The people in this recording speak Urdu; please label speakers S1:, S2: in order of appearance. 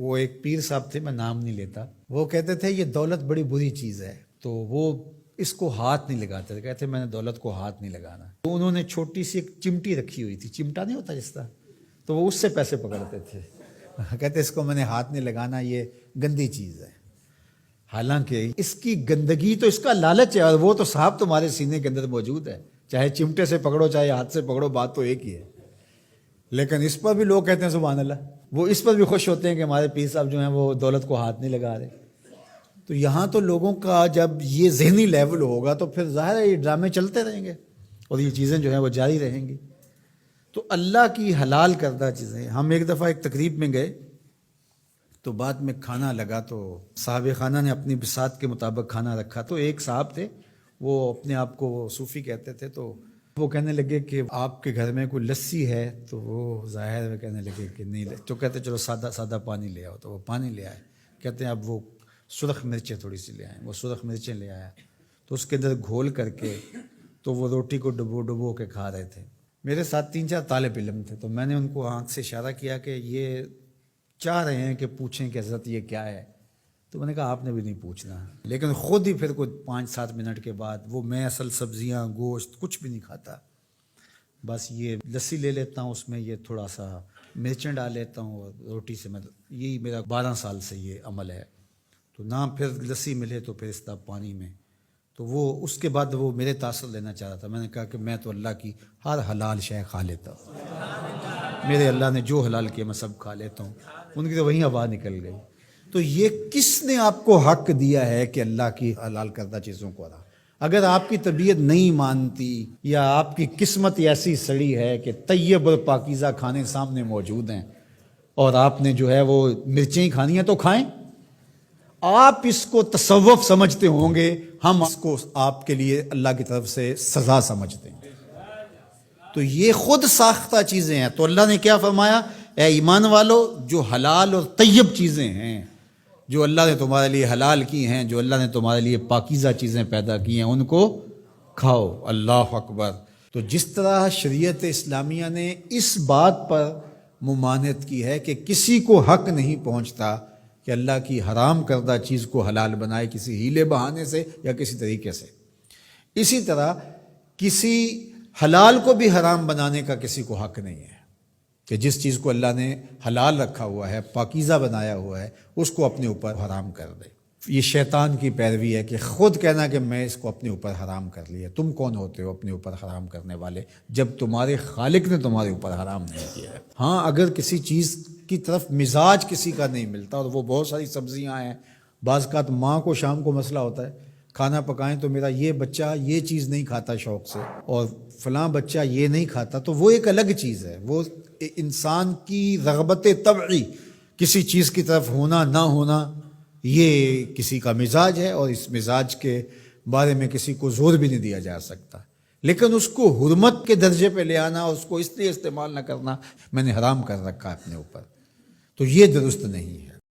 S1: وہ ایک پیر صاحب تھے، میں نام نہیں لیتا، وہ کہتے تھے یہ دولت بڑی بری چیز ہے، تو وہ اس کو ہاتھ نہیں لگاتے تھے، کہتے میں نے دولت کو ہاتھ نہیں لگانا۔ تو انہوں نے چھوٹی سی ایک چمٹی رکھی ہوئی تھی، چمٹا نہیں ہوتا جس طرح، تو وہ اس سے پیسے پکڑتے تھے، کہتے اس کو میں نے ہاتھ نہیں لگانا، یہ گندی چیز ہے۔ حالانکہ اس کی گندگی تو اس کا لالچ ہے، اور وہ تو صاحب تمہارے سینے کے اندر موجود ہے، چاہے چمٹے سے پکڑو چاہے ہاتھ سے پکڑو، بات تو ایک ہی ہے۔ لیکن اس پر بھی لوگ کہتے ہیں سبحان اللہ، وہ اس پر بھی خوش ہوتے ہیں کہ ہمارے پیر صاحب جو ہیں وہ دولت کو ہاتھ نہیں لگا رہے۔ تو یہاں تو لوگوں کا جب یہ ذہنی لیول ہوگا تو پھر ظاہر ہے یہ ڈرامے چلتے رہیں گے اور یہ چیزیں جو ہیں وہ جاری رہیں گی۔ تو اللہ کی حلال کردہ چیزیں، ہم ایک دفعہ ایک تقریب میں گئے تو بعد میں کھانا لگا، تو صاحب خانہ نے اپنی بساط کے مطابق کھانا رکھا، تو ایک صاحب تھے وہ اپنے آپ کو صوفی کہتے تھے، تو وہ کہنے لگے کہ آپ کے گھر میں کوئی لسی ہے، تو وہ ظاہر ہے کہنے لگے کہ نہیں، تو کہتے چلو سادہ سادہ پانی لے آؤ، تو وہ پانی لے آئے، کہتے ہیں اب وہ سرخ مرچیں تھوڑی سی لے آئیں، وہ سرخ مرچیں لے آیا، تو اس کے اندر گھول کر کے تو وہ روٹی کو ڈبو ڈبو کے کھا رہے تھے۔ میرے ساتھ 3-4 طالب علم تھے، تو میں نے ان کو آنکھ سے اشارہ کیا کہ یہ چاہ رہے ہیں کہ پوچھیں کہ حضرت یہ کیا ہے، تو میں نے کہا آپ نے بھی نہیں پوچھنا، لیکن خود ہی پھر کوئی 5-7 منٹ کے بعد وہ میں اصل سبزیاں گوشت کچھ بھی نہیں کھاتا، بس یہ لسی لے لیتا ہوں، اس میں یہ تھوڑا سا مرچیں ڈال لیتا ہوں اور روٹی سے، میں یہی میرا 12 سال سے یہ عمل ہے، تو نہ پھر لسی ملے تو پھر اس طرح پانی میں۔ تو وہ اس کے بعد وہ میرے تاثر لینا چاہ رہا تھا، میں نے کہا کہ میں تو اللہ کی ہر حلال شے کھا لیتا ہوں، میرے اللہ نے جو حلال کیا میں سب کھا لیتا ہوں، ان کی تو وہیں ہوا نکل گئی۔ تو یہ کس نے آپ کو حق دیا ہے کہ اللہ کی حلال کردہ چیزوں کو حرام؟ اگر آپ کی طبیعت نہیں مانتی یا آپ کی قسمت ایسی سڑی ہے کہ طیب اور پاکیزہ کھانے سامنے موجود ہیں اور آپ نے جو ہے وہ مرچیں ہی کھانی ہیں تو کھائیں، آپ اس کو تصوف سمجھتے ہوں گے، ہم اس کو آپ کے لیے اللہ کی طرف سے سزا سمجھتے ہیں۔ تو یہ خود ساختہ چیزیں ہیں، تو اللہ نے کیا فرمایا، اے ایمان والو جو حلال اور طیب چیزیں ہیں، جو اللہ نے تمہارے لیے حلال کی ہیں، جو اللہ نے تمہارے لیے پاکیزہ چیزیں پیدا کی ہیں، ان کو کھاؤ۔ اللہ اکبر۔ تو جس طرح شریعت اسلامیہ نے اس بات پر ممانعت کی ہے کہ کسی کو حق نہیں پہنچتا کہ اللہ کی حرام کردہ چیز کو حلال بنائے کسی ہیلے بہانے سے یا کسی طریقے سے، اسی طرح کسی حلال کو بھی حرام بنانے کا کسی کو حق نہیں ہے کہ جس چیز کو اللہ نے حلال رکھا ہوا ہے، پاکیزہ بنایا ہوا ہے، اس کو اپنے اوپر حرام کر دے۔ یہ شیطان کی پیروی ہے کہ خود کہنا کہ میں اس کو اپنے اوپر حرام کر لیا۔ تم کون ہوتے ہو اپنے اوپر حرام کرنے والے جب تمہارے خالق نے تمہارے اوپر حرام نہیں کیا ہے؟ ہاں، اگر کسی چیز کی طرف مزاج کسی کا نہیں ملتا، اور وہ بہت ساری سبزیاں ہیں، بعض اوقات ماں کو شام کو مسئلہ ہوتا ہے کھانا پکائیں تو میرا یہ بچہ یہ چیز نہیں کھاتا شوق سے اور فلاں بچہ یہ نہیں کھاتا، تو وہ ایک الگ چیز ہے، وہ انسان کی رغبت طبعی کسی چیز کی طرف ہونا نہ ہونا، یہ کسی کا مزاج ہے، اور اس مزاج کے بارے میں کسی کو زور بھی نہیں دیا جا سکتا، لیکن اس کو حرمت کے درجے پہ لے آنا، اس کو اس لیے استعمال نہ کرنا میں نے حرام کر رکھا ہے اپنے اوپر، تو یہ درست نہیں ہے۔